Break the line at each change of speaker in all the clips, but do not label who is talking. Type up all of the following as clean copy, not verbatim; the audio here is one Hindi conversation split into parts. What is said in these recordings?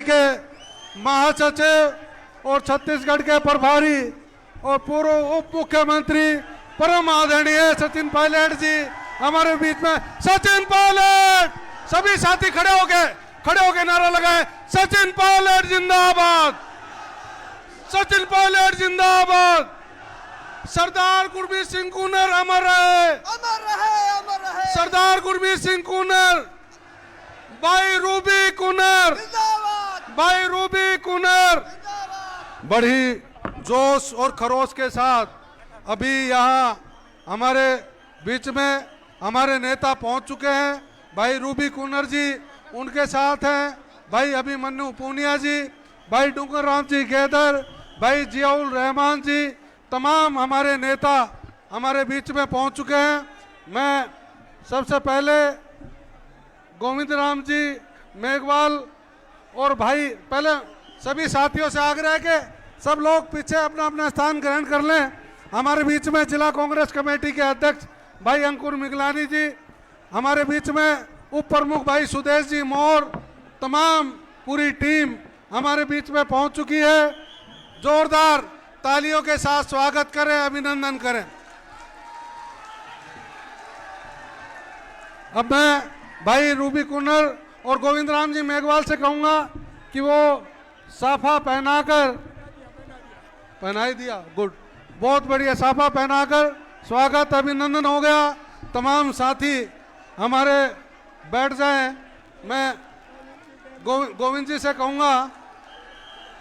के महासचिव और छत्तीसगढ़ के प्रभारी और पूर्व उप मुख्यमंत्री परम आदरणीय सचिन पायलट जी हमारे बीच में। सचिन पायलट, सभी साथी खड़े होके नारा लगाए, सचिन पायलट जिंदाबाद, सचिन पायलट जिंदाबाद। सरदार गुरमीत सिंह कूनर अमर रहे,
अमर रहे, अमर रहे।
सरदार गुरमीत सिंह कूनर, भाई रूबी कूनर, भाई रूबी कूनर। बड़ी जोश और खरोश के साथ अभी यहाँ हमारे बीच में हमारे नेता पहुंच चुके हैं। भाई रूबी कूनर जी उनके साथ हैं, भाई अभिमन्यु पूनिया जी, भाई डूंगर राम जी गेदर, भाई जियाउल रहमान जी, तमाम हमारे नेता हमारे बीच में पहुंच चुके हैं। मैं सबसे पहले गोविंद राम जी मेघवाल और भाई पहले सभी साथियों से आग्रह है कि सब लोग पीछे अपना अपना स्थान ग्रहण कर लें। हमारे बीच में जिला कांग्रेस कमेटी के अध्यक्ष भाई अंकुर मिगलानी जी, हमारे बीच में उप प्रमुख भाई सुदेश जी मौर्य, तमाम पूरी टीम हमारे बीच में पहुंच चुकी है। जोरदार तालियों के साथ स्वागत करें, अभिनंदन करें। अब मैं भाई रूबी कूनर और गोविंद राम जी मेघवाल से कहूंगा कि वो साफा पहना ही दिया, गुड, बहुत बढ़िया, साफा पहनाकर स्वागत अभिनंदन हो गया। तमाम साथी हमारे बैठ जाएं। मैं गोविंद जी से कहूंगा,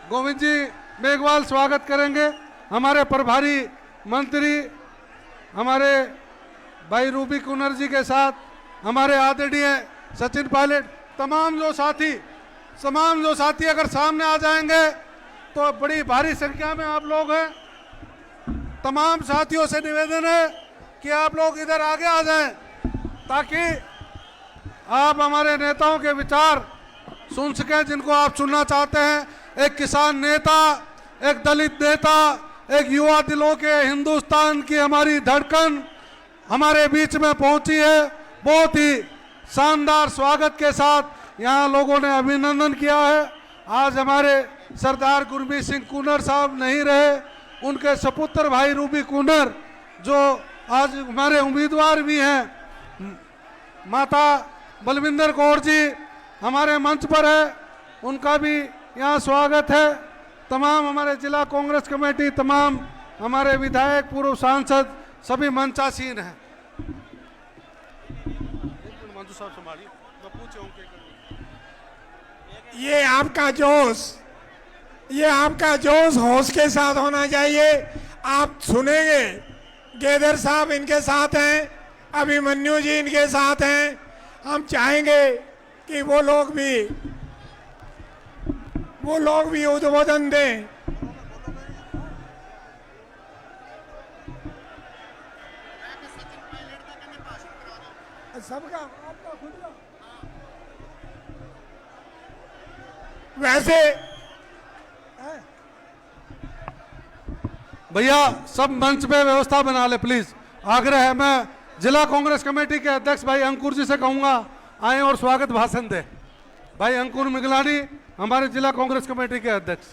गोविंद जी मेघवाल स्वागत करेंगे। हमारे प्रभारी मंत्री हमारे भाई रूबी कूनर जी के साथ हमारे आदरणीय सचिन पायलट, तमाम जो साथी अगर सामने आ जाएंगे तो बड़ी भारी संख्या में आप लोग हैं। तमाम साथियों से निवेदन है कि आप लोग इधर आगे आ जाएं ताकि आप हमारे नेताओं के विचार सुन सकें जिनको आप सुनना चाहते हैं। एक किसान नेता, एक दलित नेता, एक युवा दिलों के हिंदुस्तान की हमारी धड़कन हमारे बीच में पहुंची है। बहुत ही शानदार स्वागत के साथ यहाँ लोगों ने अभिनंदन किया है। आज हमारे सरदार गुरमीत सिंह कूनर साहब नहीं रहे, उनके सपुत्र भाई रूबी कूनर जो आज हमारे उम्मीदवार भी हैं, माता बलविंदर कौर जी हमारे मंच पर है, उनका भी यहाँ स्वागत है। तमाम हमारे जिला कांग्रेस कमेटी, तमाम हमारे विधायक, पूर्व सांसद सभी मंचासीन हैं।
ये आपका जोश होश के साथ होना चाहिए। आप सुनेंगे, गेदर साहब इनके साथ हैं, अभिमन्यु जी इनके साथ हैं। हम चाहेंगे कि वो लोग भी उद्बोधन दें। सबका आपका खुद का वैसे
भैया सब मंच पे व्यवस्था बना ले प्लीज, आग्रह है। मैं जिला कांग्रेस कमेटी के अध्यक्ष भाई अंकुर जी से कहूंगा आए और स्वागत भाषण दे। भाई अंकुर मिगलानी हमारे जिला कांग्रेस कमेटी के अध्यक्ष।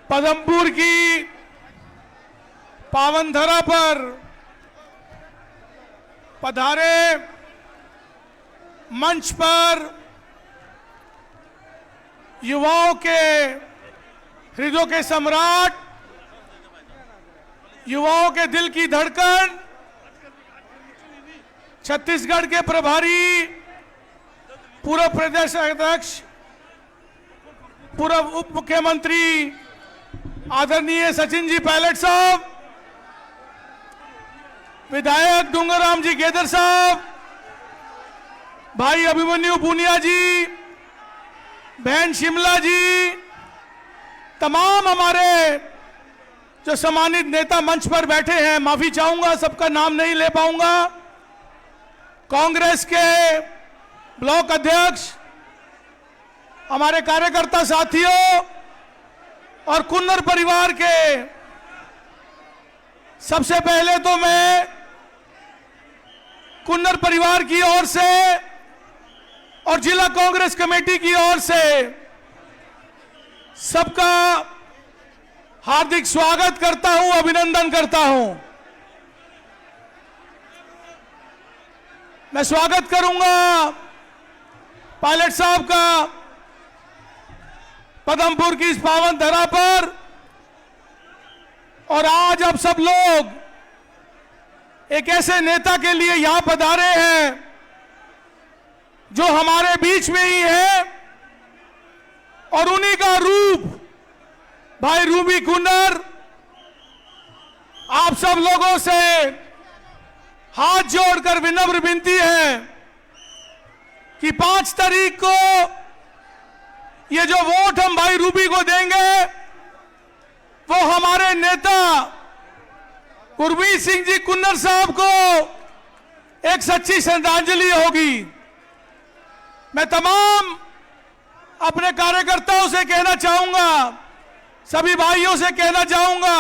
पदमपुर की पावन धरा पर पधारे मंच पर युवाओं के हृदयों के सम्राट, युवाओं के दिल की धड़कन, छत्तीसगढ़ के प्रभारी, पूर्व प्रदेश अध्यक्ष, पूर्व उप मुख्यमंत्री आदरणीय सचिन जी पायलट साहब, विधायक डूंगर राम जी गेदर साहब, भाई अभिमन्यु पूनिया जी, बहन शिमला जी, तमाम हमारे जो सम्मानित नेता मंच पर बैठे हैं, माफी चाहूंगा सबका नाम नहीं ले पाऊंगा। कांग्रेस के ब्लॉक अध्यक्ष, हमारे कार्यकर्ता साथियों और कुन्नर परिवार के, सबसे पहले तो मैं कुन्नर परिवार की ओर से और जिला कांग्रेस कमेटी की ओर से सबका हार्दिक स्वागत करता हूं, अभिनंदन करता हूं। मैं स्वागत करूंगा पायलट साहब का पदमपुर की इस पावन धरा पर। और आज अब सब लोग एक ऐसे नेता के लिए यहां पधारे हैं जो हमारे बीच में ही है, और उन्हीं का रूप भाई रूबी कुन्नर। आप सब लोगों से हाथ जोड़कर विनम्र विनती है कि 5 तारीख को ये जो वोट हम भाई रूबी को देंगे वो हमारे नेता गुरमीत सिंह जी कुन्नर साहब को एक सच्ची श्रद्धांजलि होगी। मैं तमाम अपने कार्यकर्ताओं से कहना चाहूंगा, सभी भाइयों से कहना चाहूंगा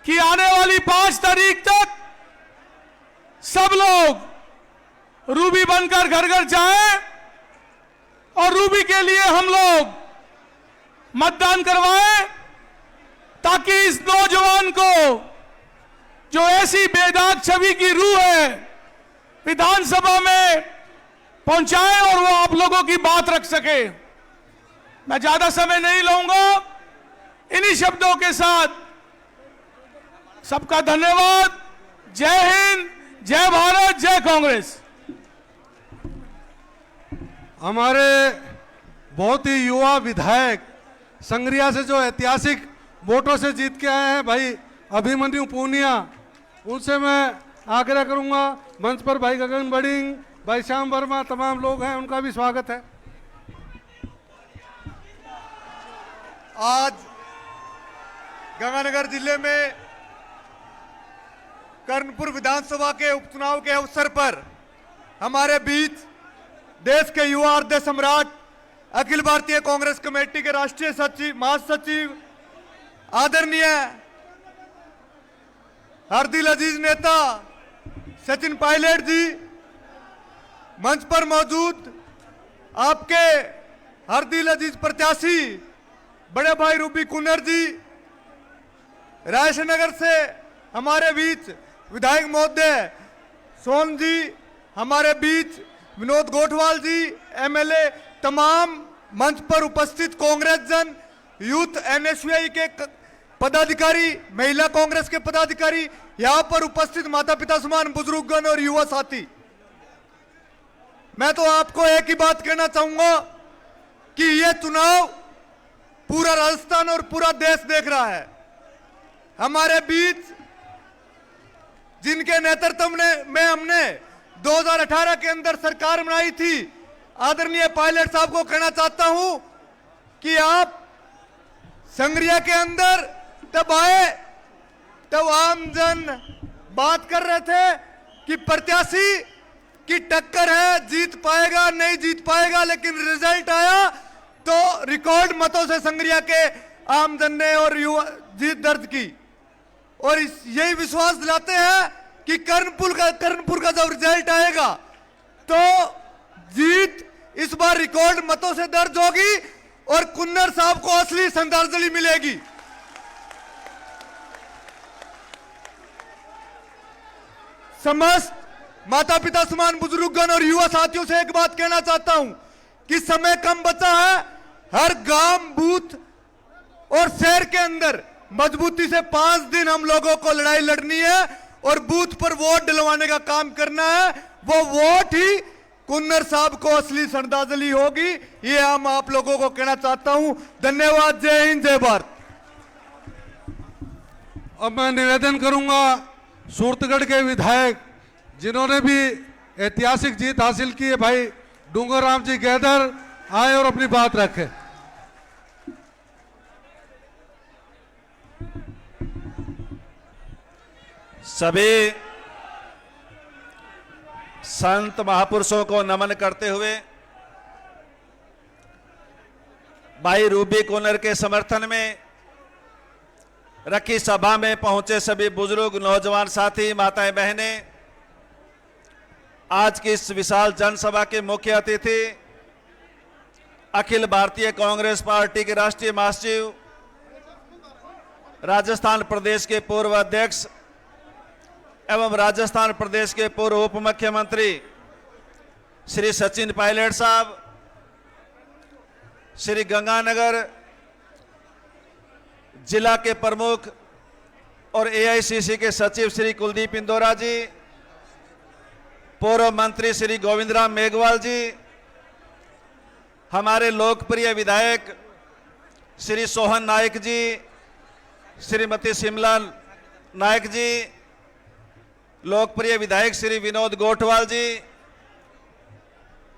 कि आने वाली 5 तारीख तक सब लोग रूबी बनकर घर घर जाएं और रूबी के लिए हम लोग मतदान करवाएं, ताकि इस नौजवान को जो ऐसी बेदाग छवि की रूह है विधानसभा में पहुंचाए और वो आप लोगों की बात रख सके। मैं ज्यादा समय नहीं लूंगा, इन्हीं शब्दों के साथ सबका धन्यवाद। जय हिंद, जय भारत, जय कांग्रेस।
हमारे बहुत ही युवा विधायक संग्रिया से जो ऐतिहासिक वोटों से जीत के आए हैं भाई अभिमन्यु पूनिया, उनसे मैं आग्रह करूंगा मंच पर भाई गगन बड़िंग, भाई श्याम वर्मा, तमाम लोग हैं, उनका भी स्वागत है।
आज गंगानगर जिले में कर्णपुर विधानसभा के उपचुनाव के अवसर पर हमारे बीच देश के युवा अर्ध सम्राट, अखिल भारतीय कांग्रेस कमेटी के राष्ट्रीय सचिव, महासचिव, आदरणीय हरदिल अजीज नेता सचिन पायलट जी, मंच पर मौजूद आपके हरदिल अजीज प्रत्याशी बड़े भाई रूबी कुन्नर जी, रायशनगर से हमारे बीच विधायक महोदय सोन जी, हमारे बीच विनोद गोठवाल जी एमएलए, तमाम मंच पर उपस्थित कांग्रेस जन, यूथ एनएसयूआई के पदाधिकारी, महिला कांग्रेस के पदाधिकारी, यहां पर उपस्थित माता पिता समान बुजुर्गगण और युवा साथी, मैं तो आपको एक ही बात कहना चाहूंगा कि यह चुनाव पूरा राजस्थान और पूरा देश देख रहा है। हमारे बीच जिनके नेतृत्व में हमने 2018 के अंदर सरकार बनाई थी, आदरणीय पायलट साहब को कहना चाहता हूं कि आप संग्रिया के अंदर तब आए तब आम जन बात कर रहे थे कि प्रत्याशी की टक्कर है, जीत पाएगा नहीं जीत पाएगा, लेकिन रिजल्ट आया तो रिकॉर्ड मतों से संग्रिया के आम जन ने और युवा जीत दर्ज की, और यही विश्वास दिलाते हैं कि कर्णपुर का जब रिजल्ट आएगा तो जीत इस बार रिकॉर्ड मतों से दर्ज होगी और कुन्नर साहब को असली श्रद्धांजलि मिलेगी। समस्त माता पिता समान बुजुर्गगण और युवा साथियों से एक बात कहना चाहता हूं कि समय कम बचा है। हर गांव, बूथ और शहर के अंदर मजबूती से 5 दिन हम लोगों को लड़ाई लड़नी है और बूथ पर वोट दिलवाने का काम करना है। वो वोट ही कुन्नर साहब को असली श्रद्धांजलि होगी, ये हम आप लोगों को कहना चाहता हूं। धन्यवाद। जय हिंद, जय भारत।
अब मैं निवेदन करूंगा सूरतगढ़ के विधायक जिन्होंने भी ऐतिहासिक जीत हासिल की है, भाई डूंगर राम जी गैदर आए और अपनी बात रखें।
संत महापुरुषों को नमन करते हुए भाई रूबी कूनर के समर्थन में रखी सभा में पहुंचे सभी बुजुर्ग, नौजवान साथी, माताएं, बहनें, आज की इस विशाल जनसभा के मुख्य अतिथि अखिल भारतीय कांग्रेस पार्टी के राष्ट्रीय महासचिव, राजस्थान प्रदेश के पूर्व अध्यक्ष एवं राजस्थान प्रदेश के पूर्व उप मुख्यमंत्री श्री सचिन पायलट साहब, श्री गंगानगर जिला के प्रमुख और एआईसीसी के सचिव श्री कुलदीप इंदौरा जी, पूर्व मंत्री श्री गोविंदराम मेघवाल जी, हमारे लोकप्रिय विधायक श्री सोहन नायक जी, श्रीमती शिमला नायक जी, लोकप्रिय विधायक श्री विनोद गोठवाल जी,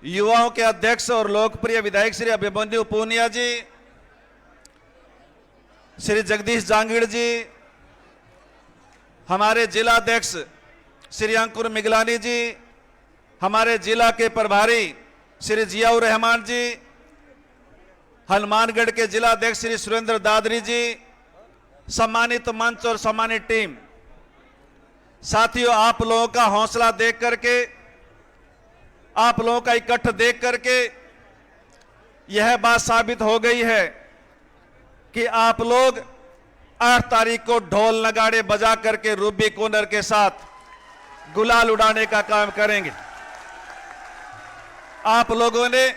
युवाओं के अध्यक्ष और लोकप्रिय विधायक श्री अभिमन्यु पूनिया जी, श्री जगदीश जांगीड़ जी, हमारे जिला अध्यक्ष श्री अंकुर मिगलानी जी, हमारे जिला के प्रभारी श्री जियाउर रहमान जी, हनुमानगढ़ के जिला अध्यक्ष श्री सुरेंद्र दादरी जी, सम्मानित मंच और सम्मानित टीम, साथियों, आप लोगों का हौसला देख करके, आप लोगों का इकट्ठ देख करके यह बात साबित हो गई है कि आप लोग 8 तारीख को ढोल नगाड़े बजा करके रूबी कूनर के साथ गुलाल उड़ाने का काम करेंगे। आप लोगों ने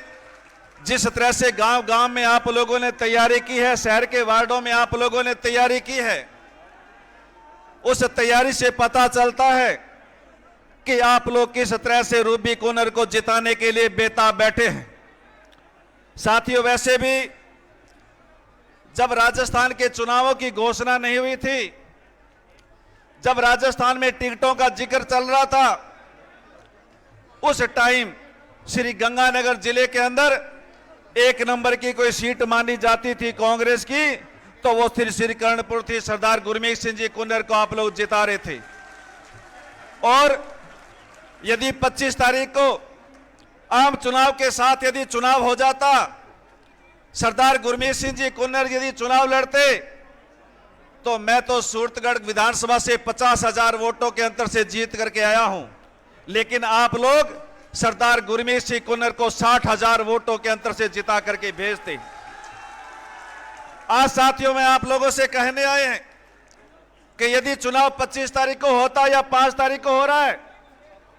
जिस तरह से गांव-गांव में आप लोगों ने तैयारी की है, शहर के वार्डों में आप लोगों ने तैयारी की है, उस तैयारी से पता चलता है कि आप लोग किस तरह से रूबी कूनर को जिताने के लिए बेताब बैठे हैं। साथियों, वैसे भी जब राजस्थान के चुनावों की घोषणा नहीं हुई थी, जब राजस्थान में टिकटों का जिक्र चल रहा था, उस टाइम श्री गंगानगर जिले के अंदर 1 नंबर की कोई सीट मानी जाती थी कांग्रेस की, तो वो श्री कर्णपुर थी। सरदार गुरमीत सिंह जी कूनर को आप लोग जिता रहे थे। और यदि 25 तारीख को आम चुनाव के साथ यदि चुनाव हो जाता, सरदार गुरमीत सिंह जी कूनर यदि चुनाव लड़ते, तो मैं तो सूरतगढ़ विधानसभा से 50,000 वोटों के अंतर से जीत करके आया हूं, लेकिन आप लोग सरदार गुरमीत सिंह कूनर को 60,000 वोटों के अंतर से जिता करके भेजते। आज साथियों, मैं आप लोगों से कहने आए हैं कि यदि चुनाव 25 तारीख को होता या 5 तारीख को हो रहा है,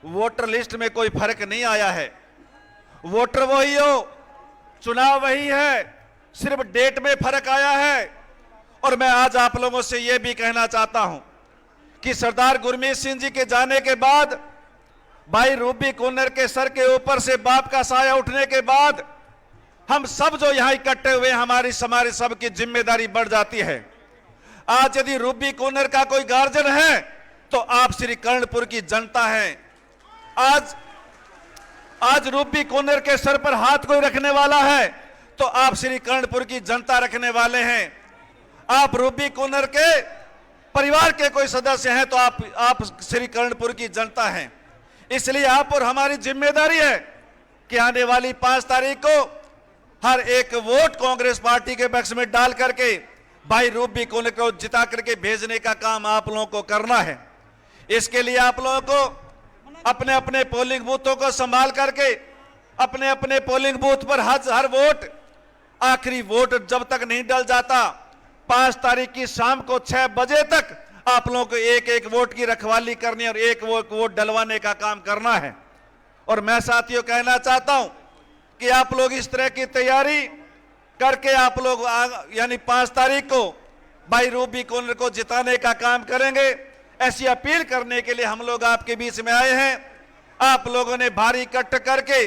वोटर लिस्ट में कोई फर्क नहीं आया है। वोटर वही हो, चुनाव वही है, सिर्फ डेट में फर्क आया है। और मैं आज आप लोगों से यह भी कहना चाहता हूं कि सरदार गुरमीत सिंह जी के जाने के बाद, भाई रूबी कूनर के सर के ऊपर से बाप का साया उठने के बाद, हम सब जो यहां इकट्ठे हुए, हमारी सब की जिम्मेदारी बढ़ जाती है। आज यदि रूबी कूनर का कोई गार्जियन है तो आप श्री कर्णपुर की जनता है। आज रूबी कूनर के सर पर हाथ कोई रखने वाला है तो आप श्री कर्णपुर की जनता रखने वाले हैं। आप रूबी कूनर के परिवार के कोई सदस्य हैं तो आप श्री कर्णपुर की जनता हैं। इसलिए आप और हमारी जिम्मेदारी है कि आने वाली 5 तारीख को हर एक वोट कांग्रेस पार्टी के पक्ष में डाल करके भाई रूबी कूनर को जिता करके भेजने का काम आप लोगों को करना है। इसके लिए आप लोगों को अपने अपने पोलिंग बूथों को संभाल करके, अपने अपने पोलिंग बूथ पर हर वोट, आखिरी वोट जब तक नहीं डल जाता, 5 तारीख की शाम को 6 बजे तक आप लोगों को एक एक वोट की रखवाली करनी है और एक वोट डलवाने का काम करना है। और मैं साथियों कहना चाहता हूं कि आप लोग इस तरह की तैयारी करके आप लोग यानी 5 तारीख को भाई रूबी कूनर को जिताने का काम करेंगे। ऐसी अपील करने के लिए हम लोग आपके बीच में आए हैं। आप लोगों ने भारी इकट्ठ करके,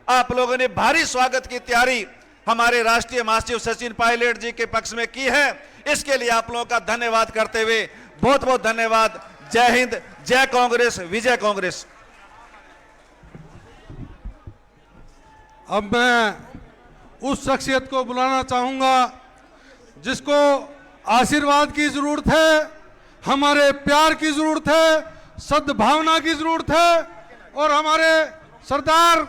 आप लोगों ने भारी स्वागत की तैयारी हमारे राष्ट्रीय महासचिव सचिन पायलट जी के पक्ष में की है। इसके लिए आप लोगों का धन्यवाद करते हुए बहुत बहुत धन्यवाद। जय हिंद, जय कांग्रेस, विजय कांग्रेस।
अब मैं उस शख्सियत को बुलाना चाहूंगा जिसको आशीर्वाद की जरूरत है, हमारे प्यार की जरूरत है, सद्भावना की जरूरत है। और हमारे सरदार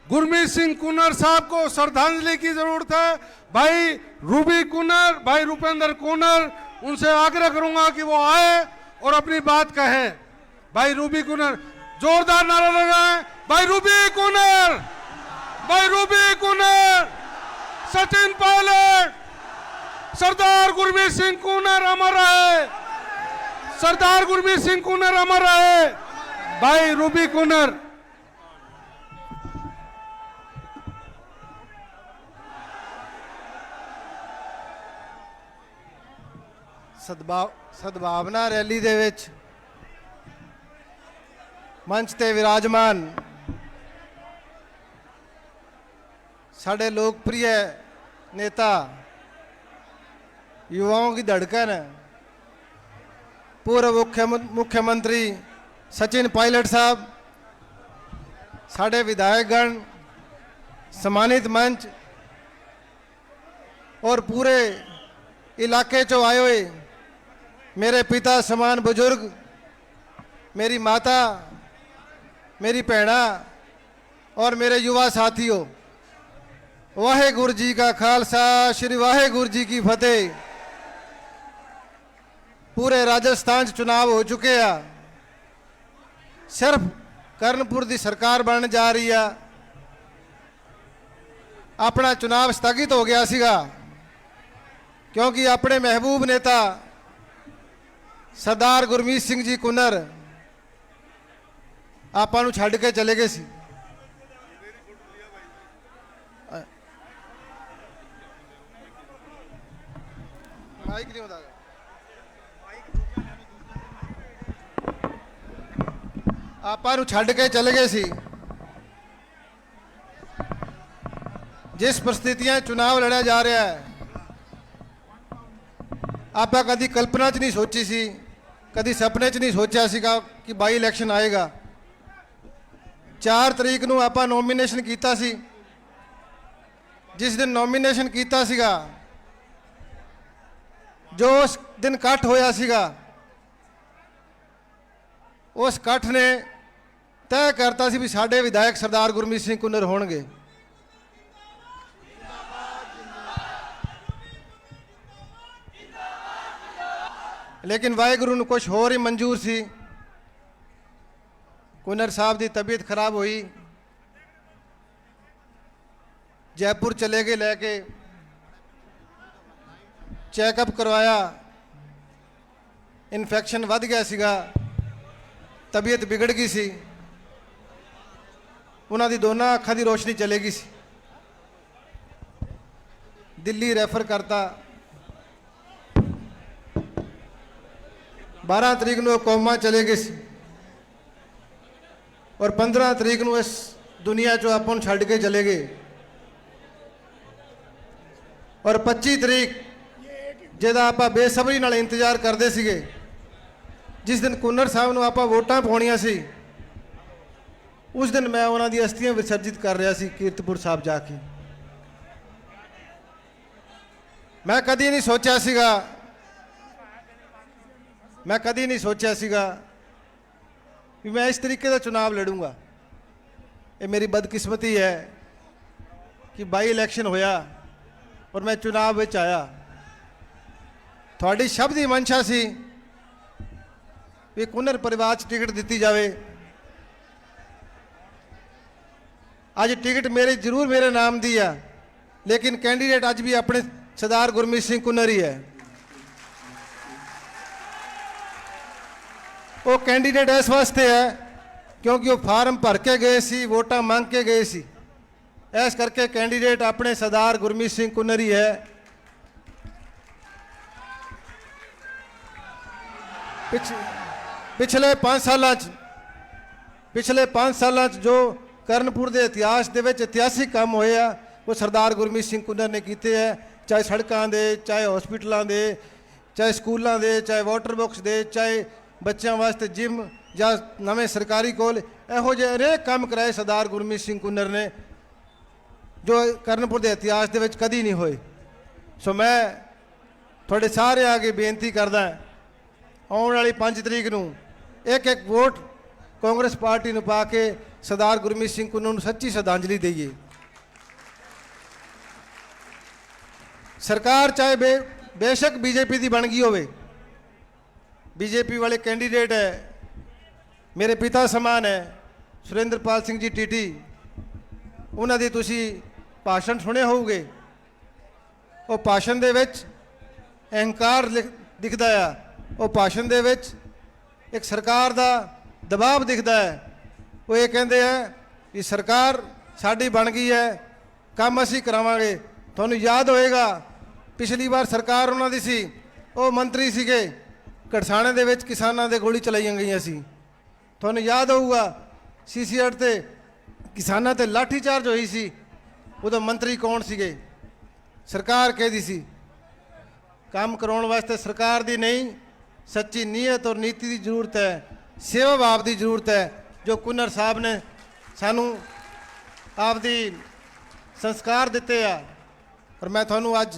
गुरमीत सिंह कुन्नर साहब को श्रद्धांजलि की जरूरत है। भाई रूबी कुन्नर, भाई रूपेंद्र कुन्नर, उनसे आग्रह करूंगा कि वो आए और अपनी बात कहें। भाई रूबी कुन्नर, जोरदार नारा लगाएं। भाई रूबी कुन्नर, भाई रूबी कुन्नर, सचिन पायलट, सरदार गुरमीत सिंह कुन्नर अमर रहे, सरदार गुरमीत सिंह कुन्नर अमर रहे। भाई रूबी कुन्नर।
सद्भावना रैली दे विच मंच ते विराजमान साढ़े लोकप्रिय नेता, युवाओं की धड़कन, पूर्व मुख्यमंत्री सचिन पायलट साहब, साढ़े विधायकगण, सम्मानित मंच और पूरे इलाके चो आए हुए मेरे पिता समान बुजुर्ग, मेरी माता, मेरी भैणा और मेरे युवा साथियों, वाहेगुरु जी का खालसा, श्री वाहेगुरु जी की फतेह। पूरे राजस्थान चुनाव हो चुके हैं, सिर्फ कर्णपुर की सरकार बनने जा रही है। अपना चुनाव स्थगित हो गया सीगा क्योंकि अपने महबूब नेता सरदार गुरमीत सिंह जी कुन्नर आपां नूं छड्ड के चले गए सी। माइक नहीं होता, आपां नूं छड्ड के चले गए सी। जिस परिस्थितियां चुनाव लड़ा जा रहा है, आपां कदी कल्पना च नहीं सोची सी, कदी सपने च नहीं सोचा सीगा कि बाई इलैक्शन आएगा। 4 तरीक नूं आपां नॉमिनेशन कीता सी। जिस दिन नॉमिनेशन कीता सीगा, जो उस दिन इकट्ठ होया सीगा, उस इकट्ठ ने तय करता सी भी साडे विधायक सरदार गुरमीत सिंह कुन्नर होणगे। लेकिन वाहेगुरु नूं कुछ होर ही मंजूर सी। कुन्नर साहब की तबीयत खराब हुई, जयपुर चले गए, लैके चैकअप करवाया, इन्फेक्शन वध गया सीगा, तबीयत बिगड़ गई सी, उन्हां दी दोनों अखां दी रोशनी चले गई सी। दिल्ली रैफर करता। 12 तरीक नूं कोमा चले गए सी और 15 तरीक नूं इस दुनिया चो आपां नूं छड्ड के चले गए। और 25 तरीक जिहदा आपां बेसबरी नाल इंतजार करते सीगे, जिस दिन कुन्नर साहब नूं आपां वोटां पाउणियां सी, उस दिन मैं उन्हां दी अस्थियां विसर्जित कर रहा सी कीरतपुर साहब जाके। मैं कदी नहीं सोचा सीगा, मैं कदी नहीं सोचा सीगा कि मैं इस तरीके का चुनाव लड़ूंगा। ये मेरी बदकिस्मती है कि बाई इलैक्शन होया और मैं चुनाव में आया। थोड़ी शब्द ही मंशा सी भी कुन्नर परिवार टिकट दी जाए। अज टिकट मेरे जरूर मेरे नाम दी है, लेकिन कैंडीडेट अज भी अपने सरदार गुरमीत सिंह कुन्नर ही है। वो कैंडीडेट इस वास्ते है क्योंकि वो फार्म भर के गए सी, वोटा मांग के गए सी। इस करके कैंडीडेट अपने सरदार गुरमीत सिंह कुन्नर ही है। पिछले 5 साल जो कर्णपुर के इतिहास के ऐतिहासिक काम होए आ, वो सरदार गुरमीत सिंह कुन्नर ने किए है। चाहे सड़कों के, चाहे हॉस्पिटलों के, चाहे स्कूलों के, चाहे वाटर बॉक्स के, चाहे बच्चों वास्ते जिम या नवे सरकारी कोल, यहो जे अनेक काम कराए सरदार गुरमीत सिंह कुन्नर ने, जो कर्णपुर के इतिहास के कदी नहीं होए। सो मैं थोड़े सारे आगे बेनती करदा, आने वाली 5 तरीक नूं एक वोट ਕਾਂਗਰਸ ਪਾਰਟੀ ਨੂੰ ਪਾ ਕੇ ਸਰਦਾਰ ਗੁਰਮੀਤ ਸਿੰਘ ਕੁੰਨਰ ਨੂੰ ਸੱਚੀ ਸ਼ਰਧਾਂਜਲੀ ਦਈਏ। ਸਰਕਾਰ ਚਾਹੇ ਬੇਸ਼ੱਕ ਬੀਜੇਪੀ ਦੀ ਬਣ ਗਈ ਹੋਵੇ, ਬੀਜੇਪੀ ਵਾਲੇ ਕੈਂਡੀਡੇਟ ਹੈ, ਮੇਰੇ ਪਿਤਾ ਸਮਾਨ ਹੈ ਸੁਰਿੰਦਰਪਾਲ ਸਿੰਘ ਜੀ ਟੀਟੀ, ਉਹਨਾਂ ਦੀ ਤੁਸੀਂ ਭਾਸ਼ਣ ਸੁਣੇ ਹੋਊਗੇ। ਉਹ ਭਾਸ਼ਣ ਦੇ ਵਿੱਚ ਅਹੰਕਾਰ ਦਿਖਦਾ ਆ, ਉਹ ਭਾਸ਼ਣ ਦੇ ਵਿੱਚ ਇੱਕ ਸਰਕਾਰ ਦਾ ਦਬਾਅ ਦਿਖਦਾ ਹੈ। ਉਹ ਇਹ ਕਹਿੰਦੇ ਆ ਕਿ ਸਰਕਾਰ ਸਾਡੀ ਬਣ ਗਈ ਹੈ, ਕੰਮ ਅਸੀਂ ਕਰਾਵਾਂਗੇ। ਤੁਹਾਨੂੰ ਯਾਦ ਹੋਏਗਾ ਪਿਛਲੀ ਵਾਰ ਸਰਕਾਰ ਉਹਨਾਂ ਦੀ ਸੀ, ਉਹ ਮੰਤਰੀ ਸੀਗੇ, ਘੜਸਾਣੇ ਦੇ ਵਿੱਚ ਕਿਸਾਨਾਂ ਦੇ ਗੋਲੀ ਚਲਾਈਆਂ ਗਈਆਂ ਸੀ। ਤੁਹਾਨੂੰ ਯਾਦ ਹੋਊਗਾ CC8 ਤੇ ਕਿਸਾਨਾਂ ਤੇ ਲਾਠੀ ਚਾਰਜ ਹੋਈ ਸੀ, ਉਦੋਂ ਮੰਤਰੀ ਕੌਣ ਸੀਗੇ? ਸਰਕਾਰ ਕਿਹਦੀ ਸੀ? ਕੰਮ ਕਰਾਉਣ ਵਾਸਤੇ ਸਰਕਾਰ ਦੀ ਨਹੀਂ, ਸੱਚੀ ਨੀਅਤ ਔਰ ਨੀਤੀ ਦੀ ਜ਼ਰੂਰਤ ਹੈ, ਸੇਵਾ ਭਾਵ ਦੀ ਜ਼ਰੂਰਤ ਹੈ, ਜੋ ਕੁੰਨਰ ਸਾਹਿਬ ਨੇ ਸਾਨੂੰ ਆਪਦੀ ਸੰਸਕਾਰ ਦਿੱਤੇ ਆ। ਔਰ ਮੈਂ ਤੁਹਾਨੂੰ ਅੱਜ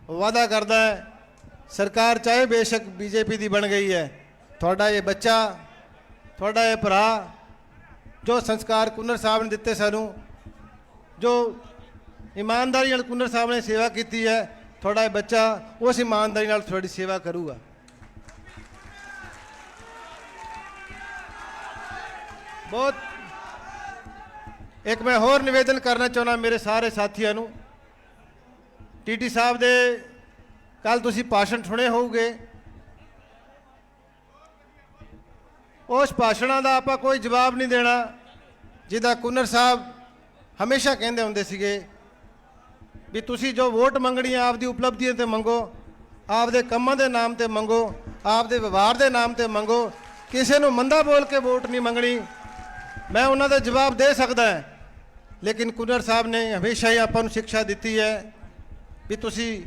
ਵਾਅਦਾ ਕਰਦਾ ਸਰਕਾਰ ਚਾਹੇ ਬੇਸ਼ੱਕ ਬੀਜੇਪੀ ਦੀ ਬਣ ਗਈ ਹੈ, ਤੁਹਾਡਾ ਇਹ ਬੱਚਾ, ਤੁਹਾਡਾ ਇਹ ਭਰਾ, ਜੋ ਸੰਸਕਾਰ ਕੁੰਨਰ ਸਾਹਿਬ ਨੇ ਦਿੱਤੇ ਸਾਨੂੰ, ਜੋ ਇਮਾਨਦਾਰੀ ਨਾਲ ਕੁੰਨਰ ਸਾਹਿਬ ਨੇ ਸੇਵਾ ਕੀਤੀ ਹੈ, ਤੁਹਾਡਾ ਇਹ ਬੱਚਾ ਉਸ ਇਮਾਨਦਾਰੀ ਨਾਲ ਤੁਹਾਡੀ ਸੇਵਾ ਕਰੂਗਾ। ਬਹੁਤ ਇੱਕ ਮੈਂ ਹੋਰ ਨਿਵੇਦਨ ਕਰਨਾ ਚਾਹੁੰਦਾ ਮੇਰੇ ਸਾਰੇ ਸਾਥੀਆਂ ਨੂੰ। ਟੀਟੀ ਸਾਹਿਬ ਦੇ ਕੱਲ ਤੁਸੀਂ ਭਾਸ਼ਣ ਸੁਣੇ ਹੋਊਗੇ, ਉਸ ਭਾਸ਼ਣਾਂ ਦਾ ਆਪਾਂ ਕੋਈ ਜਵਾਬ ਨਹੀਂ ਦੇਣਾ, ਜਿਹਦਾ ਕੁੰਨਰ ਸਾਹਿਬ ਹਮੇਸ਼ਾ ਕਹਿੰਦੇ ਹੁੰਦੇ ਸੀਗੇ ਵੀ ਤੁਸੀਂ ਜੋ ਵੋਟ ਮੰਗਣੀ ਹੈ ਆਪਦੀ ਉਪਲਬਧੀਆਂ ਤੇ ਮੰਗੋ, ਆਪਦੇ ਕੰਮਾਂ ਦੇ ਨਾਮ ਤੇ ਮੰਗੋ, ਆਪਦੇ ਵਿਵਹਾਰ ਦੇ ਨਾਮ ਤੇ ਮੰਗੋ, ਕਿਸੇ ਨੂੰ ਮੰਦਾ ਬੋਲ ਕੇ ਵੋਟ ਨਹੀਂ ਮੰਗਣੀ। ਮੈਂ ਉਹਨਾਂ ਦਾ ਜਵਾਬ ਦੇ ਸਕਦਾ, ਲੇਕਿਨ ਕੁੰਨਰ ਸਾਹਿਬ ਨੇ ਹਮੇਸ਼ਾ ਹੀ ਆਪਾਂ ਨੂੰ ਸਿੱਖਿਆ ਦਿੱਤੀ ਹੈ ਵੀ ਤੁਸੀਂ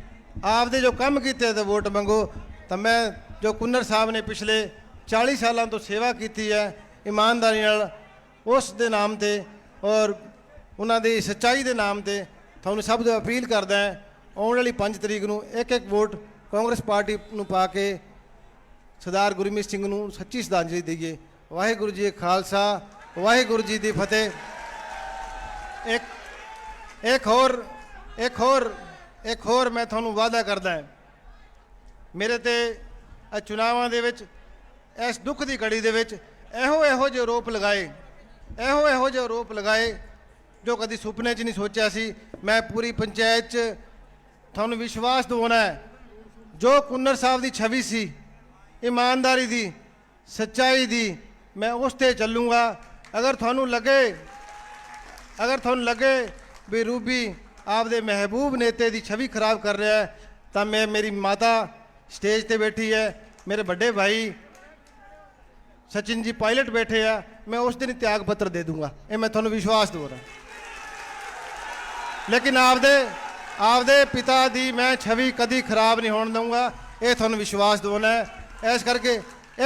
ਆਪਦੇ ਜੋ ਕੰਮ ਕੀਤੇ ਤੇ ਵੋਟ ਮੰਗੋ। ਤਾਂ ਮੈਂ ਜੋ ਕੁੰਨਰ ਸਾਹਿਬ ਨੇ ਪਿਛਲੇ 40 ਸਾਲਾਂ ਤੋਂ ਸੇਵਾ ਕੀਤੀ ਹੈ ਇਮਾਨਦਾਰੀ ਨਾਲ, ਉਸ ਦੇ ਨਾਮ ਤੇ ਔਰ ਉਹਨਾਂ ਦੀ ਸੱਚਾਈ ਦੇ ਨਾਮ ਤੇ ਤੁਹਾਨੂੰ ਸਭ ਤੋਂ ਅਪੀਲ ਕਰਦਾ ਆਉਣ ਵਾਲੀ 5 ਤਰੀਕ ਨੂੰ ਇੱਕ ਵੋਟ ਕਾਂਗਰਸ ਪਾਰਟੀ ਨੂੰ ਪਾ ਕੇ ਸਰਦਾਰ ਗੁਰਮੀਤ ਸਿੰਘ ਨੂੰ ਸੱਚੀ ਸ਼ਰਧਾਂਜਲੀ ਦਈਏ। ਵਾਹਿਗੁਰੂ ਜੀ ਕਾ ਖਾਲਸਾ, ਵਾਹਿਗੁਰੂ ਜੀ ਦੀ ਫਤਿਹ। ਇੱਕ ਹੋਰ ਮੈਂ ਤੁਹਾਨੂੰ ਵਾਅਦਾ ਕਰਦਾ, ਮੇਰੇ ਤੇ ਚੁਣਾਵਾਂ ਦੇ ਵਿੱਚ ਇਸ ਦੁੱਖ ਦੀ ਘੜੀ ਦੇ ਵਿੱਚ ਇਹੋ ਜਿਹੇ ਆਰੋਪ ਲਗਾਏ ਜੋ ਕਦੀ ਸੁਪਨੇ 'ਚ ਨਹੀਂ ਸੋਚਿਆ ਸੀ। ਮੈਂ ਪੂਰੀ ਪੰਚਾਇਤ 'ਚ ਤੁਹਾਨੂੰ ਵਿਸ਼ਵਾਸ ਦਿਵਾਉਣਾ ਹੈ, ਜੋ ਕੁੰਨਰ ਸਾਹਿਬ ਦੀ ਛਵੀ ਸੀ ਇਮਾਨਦਾਰੀ ਦੀ, ਸੱਚਾਈ ਦੀ, ਮੈਂ ਉਸ ਤੇ ਚੱਲੂੰਗਾ। ਅਗਰ ਤੁਹਾਨੂੰ ਲੱਗੇ ਵੀ ਰੂਬੀ ਆਪਦੇ ਮਹਿਬੂਬ ਨੇਤੇ ਦੀ ਛਵੀ ਖਰਾਬ ਕਰ ਰਿਹਾ ਹੈ, ਤਾਂ ਮੇਰੀ ਮਾਤਾ ਸਟੇਜ ਤੇ ਬੈਠੀ ਹੈ, ਮੇਰੇ ਵੱਡੇ ਭਾਈ ਸਚਿਨ ਜੀ ਪਾਇਲਟ ਬੈਠੇ ਆ, ਮੈਂ ਉਸ ਦਿਨ ਤਿਆਗ ਪੱਤਰ ਦੇ ਦੂੰਗਾ, ਇਹ ਮੈਂ ਤੁਹਾਨੂੰ ਵਿਸ਼ਵਾਸ ਦਿਵਾ ਰਿਹਾ। ਲੇਕਿਨ ਆਪਦੇ ਪਿਤਾ ਦੀ ਮੈਂ ਛਵੀ ਕਦੀ ਖਰਾਬ ਨਹੀਂ ਹੋਣ ਦਊਂਗਾ, ਇਹ ਤੁਹਾਨੂੰ ਵਿਸ਼ਵਾਸ ਦਿਵਾਉਣਾ ਹੈ। ਇਸ ਕਰਕੇ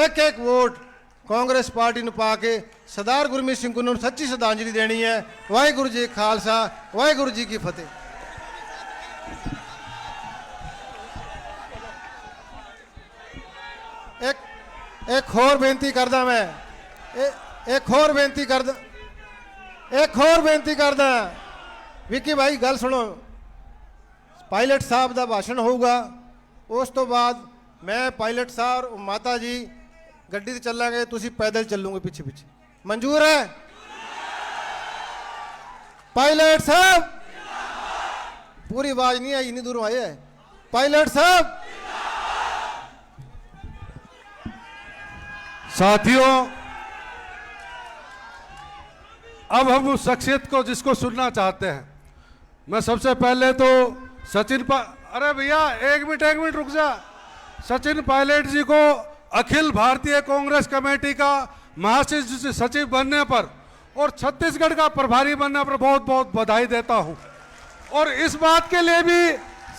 ਇੱਕ ਵੋਟ ਕਾਂਗਰਸ ਪਾਰਟੀ ਨੂੰ ਪਾ ਕੇ ਸਰਦਾਰ ਗੁਰਮੀਤ ਸਿੰਘ ਕੁੰਨਰ ਨੂੰ ਸੱਚੀ ਸ਼ਰਧਾਂਜਲੀ ਦੇਣੀ ਹੈ। ਵਾਹਿਗੁਰੂ ਜੀ ਕਾ ਖਾਲਸਾ, ਵਾਹਿਗੁਰੂ ਜੀ ਕੀ ਫਤਿਹ। ਇੱਕ ਹੋਰ ਬੇਨਤੀ ਕਰਦਾ ਮੈਂ, ਇੱਕ ਹੋਰ ਬੇਨਤੀ ਕਰਦਾ ਵਿੱਕੀ ਭਾਈ, ਗੱਲ ਸੁਣੋ। ਪਾਇਲਟ ਸਾਹਿਬ ਦਾ ਭਾਸ਼ਣ ਹੋਊਗਾ, ਉਸ ਤੋਂ ਬਾਅਦ ਮੈਂ ਪਾਇਲਟ ਸਾਹਿਬ ਮਾਤਾ ਜੀ ਗੱਡੀ ਤੇ ਚੱਲਾਂਗੇ, ਤੁਸੀਂ ਪੈਦਲ ਚੱਲੋਗੇ ਪਿੱਛੇ ਪਿੱਛੇ, ਮਨਜ਼ੂਰ ਹੈ? ਪਾਇਲਟ ਸਾਹਿਬ, पूरी आवाज नहीं आई, इतनी दूरों आए है। पायलट साहब,
साथियों, अब हम उस शख्सियत को जिसको सुनना चाहते हैं, मैं सबसे पहले तो अरे भैया एक मिनट रुक जा। सचिन पायलट जी को अखिल भारतीय कांग्रेस कमेटी का महासचिव बनने पर और छत्तीसगढ़ का प्रभारी बनने पर बहुत बहुत बधाई देता हूं। और इस बात के लिए भी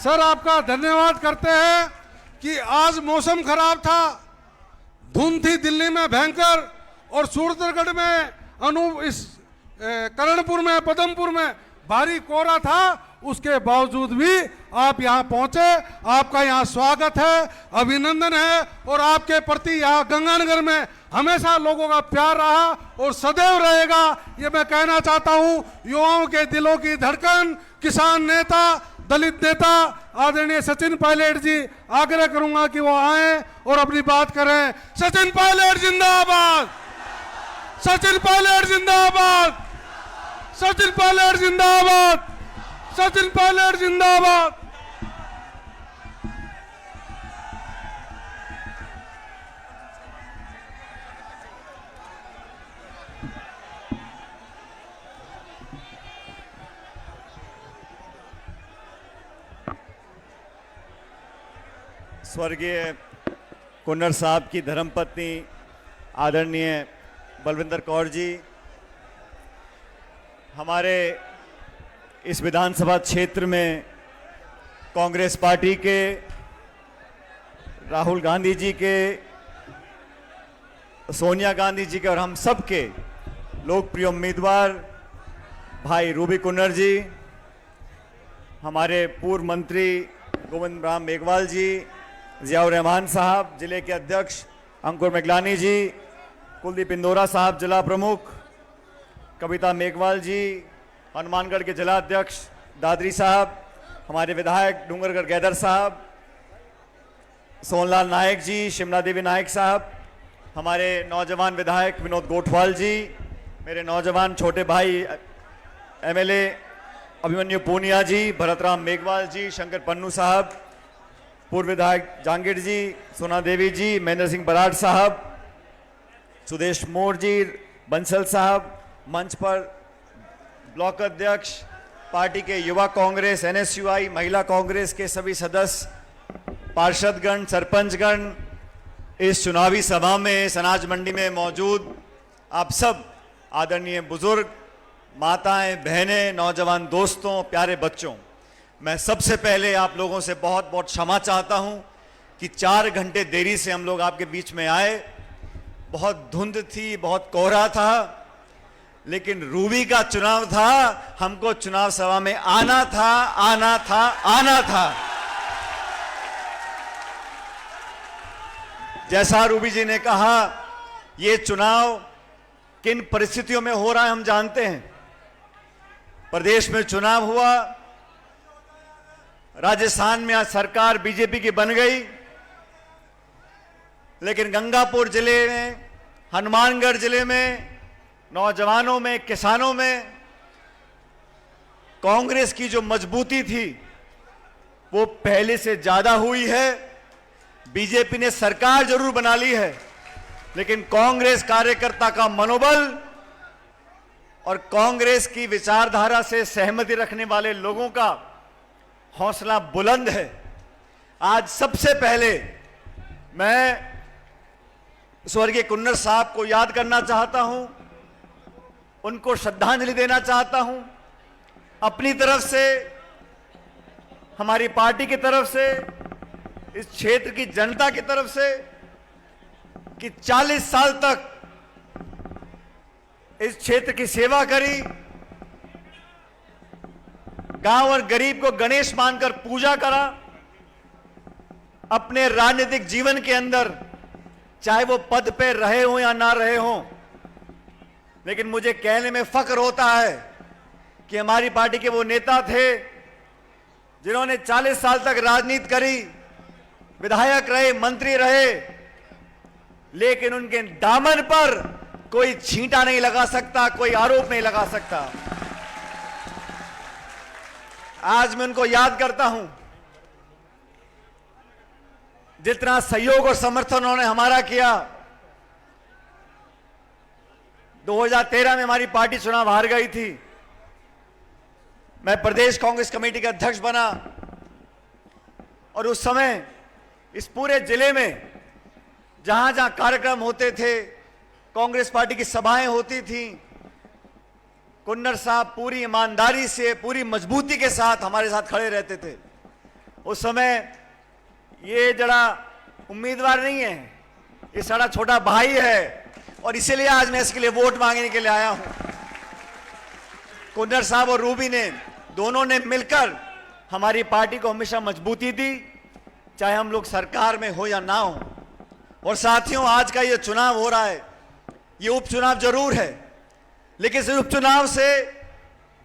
सर आपका धन्यवाद करते हैं कि आज मौसम खराब था, धुंध थी दिल्ली में भयंकर, और सूरतगढ़ में कर्णपुर में, पदमपुर में भारी कोहरा था, उसके बावजूद भी आप यहाँ पहुंचे। आपका यहाँ स्वागत है, अभिनंदन है और आपके प्रति यहाँ गंगानगर में हमेशा लोगों का प्यार रहा और सदैव रहेगा, ये मैं कहना चाहता हूँ। युवाओं के दिलों की धड़कन, किसान नेता, दलित नेता आदरणीय सचिन पायलट जी, आग्रह करूंगा कि वो आए और अपनी बात करें। सचिन पायलट जिंदाबाद, सचिन पायलट जिंदाबाद, सचिन पायलट जिंदाबाद, सचिन पायलट जिंदाबाद।
स्वर्गीय कुन्नर साहब की धर्मपत्नी आदरणीय बलविंदर कौर जी, हमारे इस विधानसभा क्षेत्र में कांग्रेस पार्टी के, राहुल गांधी जी के, सोनिया गांधी जी के और हम सब के लोकप्रिय उम्मीदवार भाई रूबी कुन्नर जी, हमारे पूर्व मंत्री गोविंद राम मेघवाल जी, जियाउर रहमान साहब, जिले के अध्यक्ष अंकुर मेघलानी जी, कुलदीप इंदौरा साहब जिला प्रमुख, कविता मेघवाल जी, हनुमानगढ़ के जिला अध्यक्ष दादरी साहब, हमारे विधायक डूंगरगढ़ गैदर साहब, सोनलाल नायक जी, शिमला देवी नायक साहब, हमारे नौजवान विधायक विनोद गोठवाल जी, मेरे नौजवान छोटे भाई एमएलए अभिमन्यु पूनिया जी, भरतराम मेघवाल जी, शंकर पन्नू साहब, पूर्व विधायक जहांगीर जी, सोना देवी जी, महेंद्र सिंह बराड़ साहब, सुदेश मोर जी, बंसल साहब, मंच पर ब्लॉक अध्यक्ष, पार्टी के युवा कांग्रेस, एनएसयूआई, महिला कांग्रेस के सभी सदस्य, पार्षदगण, सरपंचगण, इस चुनावी सभा में, इस अनाज मंडी में मौजूद आप सब आदरणीय बुजुर्ग, माताएं, बहनें, नौजवान दोस्तों, प्यारे बच्चों, मैं सबसे पहले आप लोगों से बहुत बहुत क्षमा चाहता हूं कि 4 घंटे देरी से हम लोग आपके बीच में आए। बहुत धुंध थी, बहुत कोहरा था, लेकिन रूबी का चुनाव था, हमको चुनाव सभा में आना था, आना था, आना था। जैसा रूबी जी ने कहा, ये चुनाव किन परिस्थितियों में हो रहा है हम जानते हैं। प्रदेश में चुनाव हुआ, राजस्थान में आज सरकार बीजेपी की बन गई, लेकिन गंगापुर जिले में, हनुमानगढ़ जिले में, नौजवानों में, किसानों में कांग्रेस की जो मजबूती थी वो पहले से ज्यादा हुई है। बीजेपी ने सरकार जरूर बना ली है, लेकिन कांग्रेस कार्यकर्ता का मनोबल और कांग्रेस की विचारधारा से सहमति रखने वाले लोगों का हौसला बुलंद है। आज सबसे पहले मैं स्वर्गीय कुन्नर साहब को याद करना चाहता हूं, उनको श्रद्धांजलि देना चाहता हूं, अपनी तरफ से, हमारी पार्टी की तरफ से, इस क्षेत्र की जनता की तरफ से, कि 40 साल तक इस क्षेत्र की सेवा करी, गांव और गरीब को गणेश मानकर पूजा करा, अपने राजनीतिक जीवन के अंदर, चाहे वो पद पे रहे हो या ना रहे हो, लेकिन मुझे कहने में फख्र होता है कि हमारी पार्टी के वो नेता थे जिन्होंने 40 साल तक राजनीति करी, विधायक रहे, मंत्री रहे, लेकिन उनके दामन पर कोई छींटा नहीं लगा सकता, कोई आरोप नहीं लगा सकता। आज मैं उनको याद करता हूं, जितना सहयोग और समर्थन उन्होंने हमारा किया। 2013 में हमारी पार्टी चुनाव हार गई थी, मैं प्रदेश कांग्रेस कमेटी का अध्यक्ष बना और उस समय इस पूरे जिले में जहां जहां कार्यक्रम होते थे, कांग्रेस पार्टी की सभाएं होती थीं, कुन्नर साहब पूरी ईमानदारी से, पूरी मजबूती के साथ हमारे साथ खड़े रहते थे। उस समय ये जरा उम्मीदवार नहीं है, ये सारा छोटा भाई है और इसीलिए आज मैं इसके लिए वोट मांगने के लिए आया हूं। कुन्नर साहब और रूबी ने दोनों ने मिलकर हमारी पार्टी को हमेशा मजबूती दी, चाहे हम लोग सरकार में हो या ना हो। और साथियों, आज का ये चुनाव हो रहा है, ये उपचुनाव जरूर है, लेकिन इस उपचुनाव से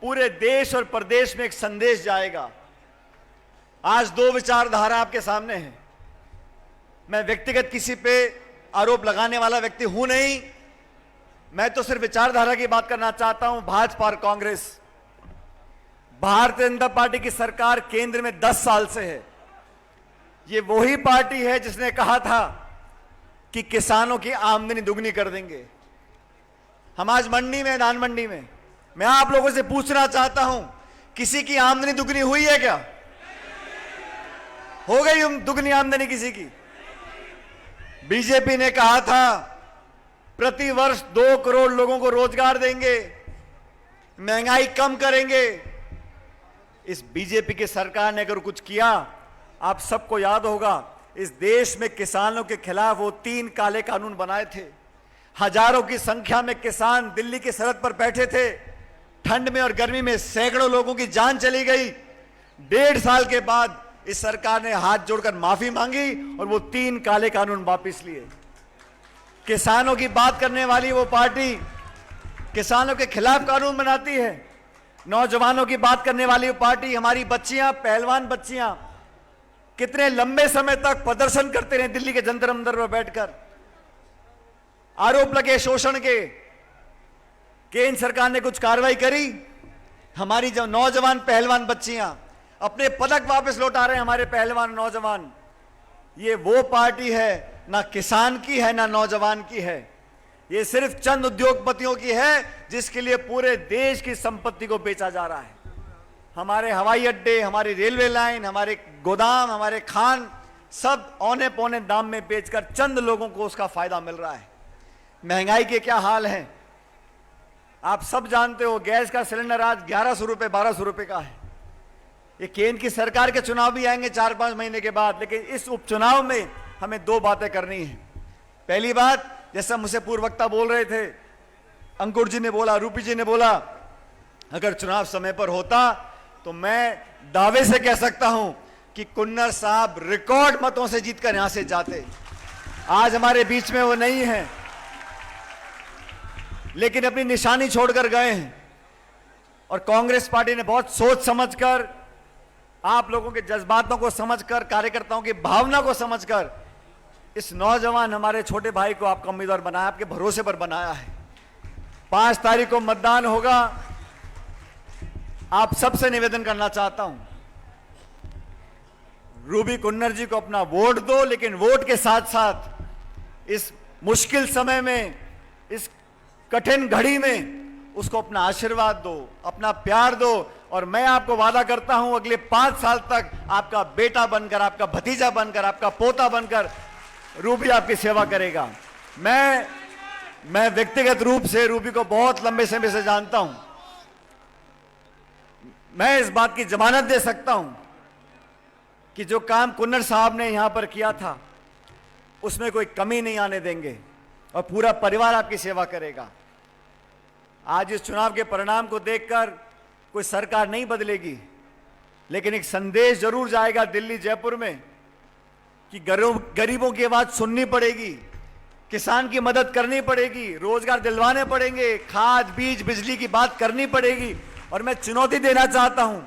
पूरे देश और प्रदेश में एक संदेश जाएगा। आज दो विचारधारा आपके सामने है। मैं व्यक्तिगत किसी पे आरोप लगाने वाला व्यक्ति हूं नहीं, मैं तो सिर्फ विचारधारा की बात करना चाहता हूं। भाजपा और कांग्रेस, भारतीय जनता पार्टी की सरकार केंद्र में 10 साल से है। ये वही पार्टी है जिसने कहा था कि किसानों की आमदनी दुगनी कर देंगे। हम आज मंडी में, धान मंडी में, मैं आप लोगों से पूछना चाहता हूं, किसी की आमदनी दुगनी हुई है क्या? हो गई दुगनी आमदनी किसी की? बीजेपी ने कहा था प्रति वर्ष 2 करोड़ लोगों को रोजगार देंगे, महंगाई कम करेंगे। इस बीजेपी की सरकार ने अगर कुछ किया, आप सबको याद होगा, इस देश में किसानों के खिलाफ वो 3 काले कानून बनाए थे। हजारों की संख्या में किसान दिल्ली की सरहद पर बैठे थे, ठंड में और गर्मी में सैकड़ों लोगों की जान चली गई। 1.5 साल के बाद इस सरकार ने हाथ जोड़कर माफी मांगी और वो 3 काले कानून वापस लिए। किसानों की बात करने वाली वो पार्टी किसानों के खिलाफ कानून बनाती है। नौजवानों की बात करने वाली वो पार्टी, हमारी बच्चियां, पहलवान बच्चियां कितने लंबे समय तक प्रदर्शन करते रहे दिल्ली के जंतर मंतर पर बैठकर। आरोप लगे शोषण के, केंद्र सरकार ने कुछ कार्रवाई करी? हमारी जो नौजवान पहलवान बच्चियां अपने पदक वापस लौटा रहे हैं, हमारे पहलवान नौजवान। ये वो पार्टी है, ना किसान की है ना नौजवान की है, ये सिर्फ चंद उद्योगपतियों की है जिसके लिए पूरे देश की संपत्ति को बेचा जा रहा है। हमारे हवाई अड्डे, हमारी रेलवे लाइन, हमारे गोदाम, हमारे खान सब औने पौने दाम में बेचकर चंद लोगों को उसका फायदा मिल रहा है। महंगाई के क्या हाल है आप सब जानते हो। गैस का सिलेंडर आज 1100 रुपए 1200 रुपए का है। ये केंद्र की सरकार के चुनाव भी आएंगे 4-5 महीने के बाद, लेकिन इस उपचुनाव में हमें 2 बातें करनी है। पहली बात, जैसा मुझसे पूर्व वक्ता बोल रहे थे, अंकुर जी ने बोला, रूपी जी ने बोला, अगर चुनाव समय पर होता तो मैं दावे से कह सकता हूं कि कुन्नर साहब रिकॉर्ड मतों से जीतकर यहां से जाते। आज हमारे बीच में वो नहीं है, लेकिन अपनी निशानी छोड़कर गए हैं। और कांग्रेस पार्टी ने बहुत सोच समझकर, आप लोगों के जज्बातों को समझकर, कार्यकर्ताओं की भावना को समझकर इस नौजवान हमारे छोटे भाई को आपका उम्मीदवार बनाया, आपके भरोसे पर बनाया है। 5 तारीख को मतदान होगा। आप सबसे निवेदन करना चाहता हूं, रूबी कुन्नर जी को अपना वोट दो, लेकिन वोट के साथ साथ इस मुश्किल समय में, इस कठिन घड़ी में उसको अपना आशीर्वाद दो, अपना प्यार दो। और मैं आपको वादा करता हूं, अगले 5 साल तक आपका बेटा बनकर, आपका भतीजा बनकर, आपका पोता बनकर रूबी आपकी सेवा करेगा। मैं व्यक्तिगत रूप से रूबी को बहुत लंबे समय से जानता हूं। मैं इस बात की जमानत दे सकता हूं कि जो काम कुन्नर साहब ने यहां पर किया था उसमें कोई कमी नहीं आने देंगे और पूरा परिवार आपकी सेवा करेगा। आज इस चुनाव के परिणाम को देखकर कोई सरकार नहीं बदलेगी, लेकिन एक संदेश जरूर जाएगा दिल्ली, जयपुर में कि गरीबों की आवाज सुननी पड़ेगी, किसान की मदद करनी पड़ेगी, रोजगार दिलवाने पड़ेंगे, खाद, बीज, बिजली की बात करनी पड़ेगी। और मैं चुनौती देना चाहता हूं,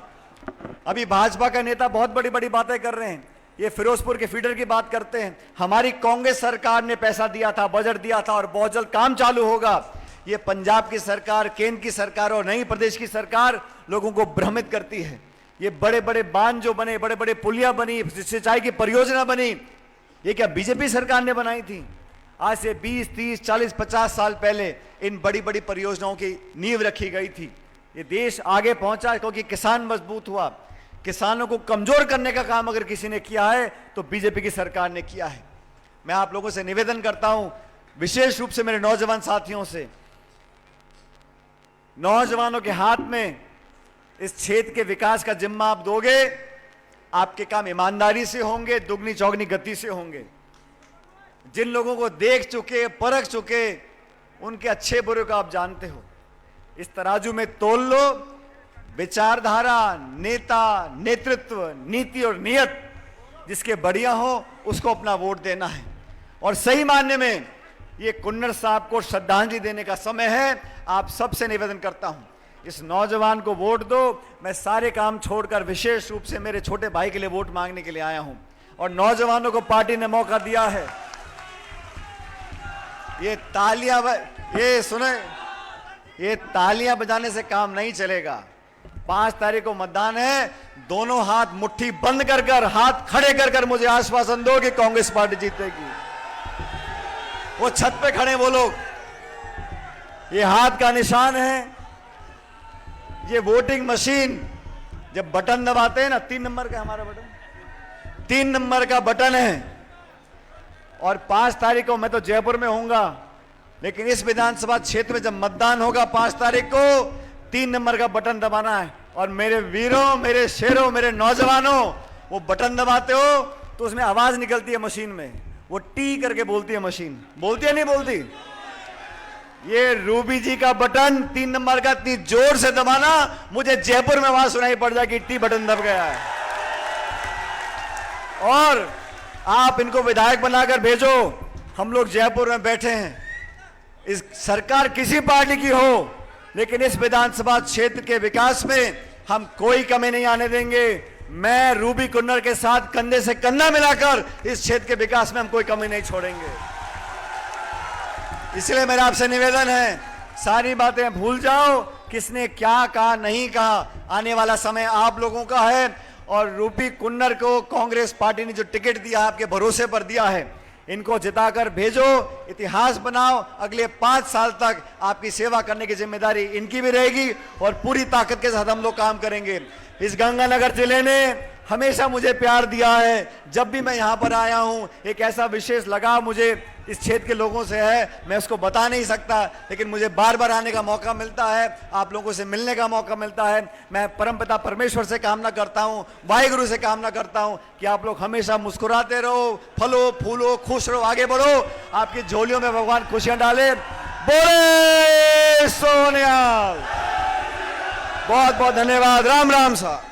अभी भाजपा का नेता बहुत बड़ी बड़ी बातें कर रहे हैं, ये फिरोजपुर के फीडर की बात करते हैं। हमारी कांग्रेस सरकार ने पैसा दिया था, बजट दिया था और बहुत जल्द काम चालू होगा। ये पंजाब की सरकार, केंद्र की सरकार और नई प्रदेश की सरकार लोगों को भ्रमित करती है। ये बड़े बड़े बांध जो बने, बड़े बड़े पुलिया बनी, सिंचाई की परियोजना बनी, ये क्या बीजेपी सरकार ने बनाई थी? आज से 20, 30, 40, 50 साल पहले इन बड़ी बड़ी परियोजनाओं की नींव रखी गई थी। ये देश आगे पहुंचा क्योंकि किसान मजबूत हुआ। किसानों को कमजोर करने का काम अगर किसी ने किया है तो बीजेपी की सरकार ने किया है। मैं आप लोगों से निवेदन करता हूं, विशेष रूप से मेरे नौजवान साथियों से, नौजवानों के हाथ में इस क्षेत्र के विकास का जिम्मा आप दोगे, आपके काम ईमानदारी से होंगे, दुगनी चौगनी गति से होंगे। जिन लोगों को देख चुके, परख चुके, उनके अच्छे बुरे को आप जानते हो। इस तराजू में तोल लो, विचारधारा, नेता, नेतृत्व, नीति और नियत जिसके बढ़िया हो उसको अपना वोट देना है। और सही मायने में ये कुन्नर साहब को श्रद्धांजलि देने का समय है। आप सबसे निवेदन करता हूं, इस नौजवान को वोट दो। मैं सारे काम छोड़कर विशेष रूप से मेरे छोटे भाई के लिए वोट मांगने के लिए आया हूं और नौजवानों को पार्टी ने मौका दिया है। ये तालियां बजाने से काम नहीं चलेगा। 5 तारीख को मतदान है। दोनों हाथ मुट्ठी बंद कर हाथ खड़े कर मुझे आश्वासन दो कि कांग्रेस पार्टी जीतेगी। वो छत पे खड़े वो लोग, ये हाथ का निशान है। ये वोटिंग मशीन जब बटन दबाते हैं ना, 3 नंबर का हमारा बटन, 3 नंबर का बटन है। और 5 तारीख को मैं तो जयपुर में होऊंगा, लेकिन इस विधानसभा क्षेत्र में जब मतदान होगा 5 तारीख को, 3 नंबर का बटन दबाना है। और मेरे वीरों, मेरे शेरों, मेरे नौजवानों, वो बटन दबाते हो तो उसमें आवाज निकलती है मशीन में, वो टी करके बोलती है मशीन। बोलती है नहीं बोलती? ये रूबी जी का बटन 3 नंबर का इतनी जोर से दबाना मुझे जयपुर में आवाज सुनाई पड़ जाए कि टी बटन दब गया है। और आप इनको विधायक बनाकर भेजो। हम लोग जयपुर में बैठे हैं, इस सरकार किसी पार्टी की हो, लेकिन इस विधानसभा क्षेत्र के विकास में हम कोई कमी नहीं आने देंगे। मैं रूबी कुन्नर के साथ कंधे से कंधा मिलाकर इस क्षेत्र के विकास में हम कोई कमी नहीं छोड़ेंगे। इसलिए मेरा आपसे निवेदन है, सारी बातें भूल जाओ, किसने क्या कहा नहीं कहा। आने वाला समय आप लोगों का है और रूबी कुन्नर को कांग्रेस पार्टी ने जो टिकट दिया, आपके भरोसे पर दिया है, इनको जिताकर भेजो, इतिहास बनाओ। अगले 5 साल तक आपकी सेवा करने की जिम्मेदारी इनकी भी रहेगी और पूरी ताकत के साथ हम लोग काम करेंगे। इस गंगानगर जिले ने हमेशा मुझे प्यार दिया है। जब भी मैं यहाँ पर आया हूँ, एक ऐसा विशेष लगाव मुझे इस क्षेत्र के लोगों से है, मैं उसको बता नहीं सकता, लेकिन मुझे बार बार आने का मौका मिलता है, आप लोगों से मिलने का मौका मिलता है। मैं परमपिता परमेश्वर से कामना करता हूँ, वाहिगुरु से कामना करता हूँ कि आप लोग हमेशा मुस्कुराते रहो, फलो फूलो, खुश रहो, आगे बढ़ो, आपकी झोलियों में भगवान खुशियां डाले। बोले सोनियाल। बहुत बहुत धन्यवाद। राम राम साहब।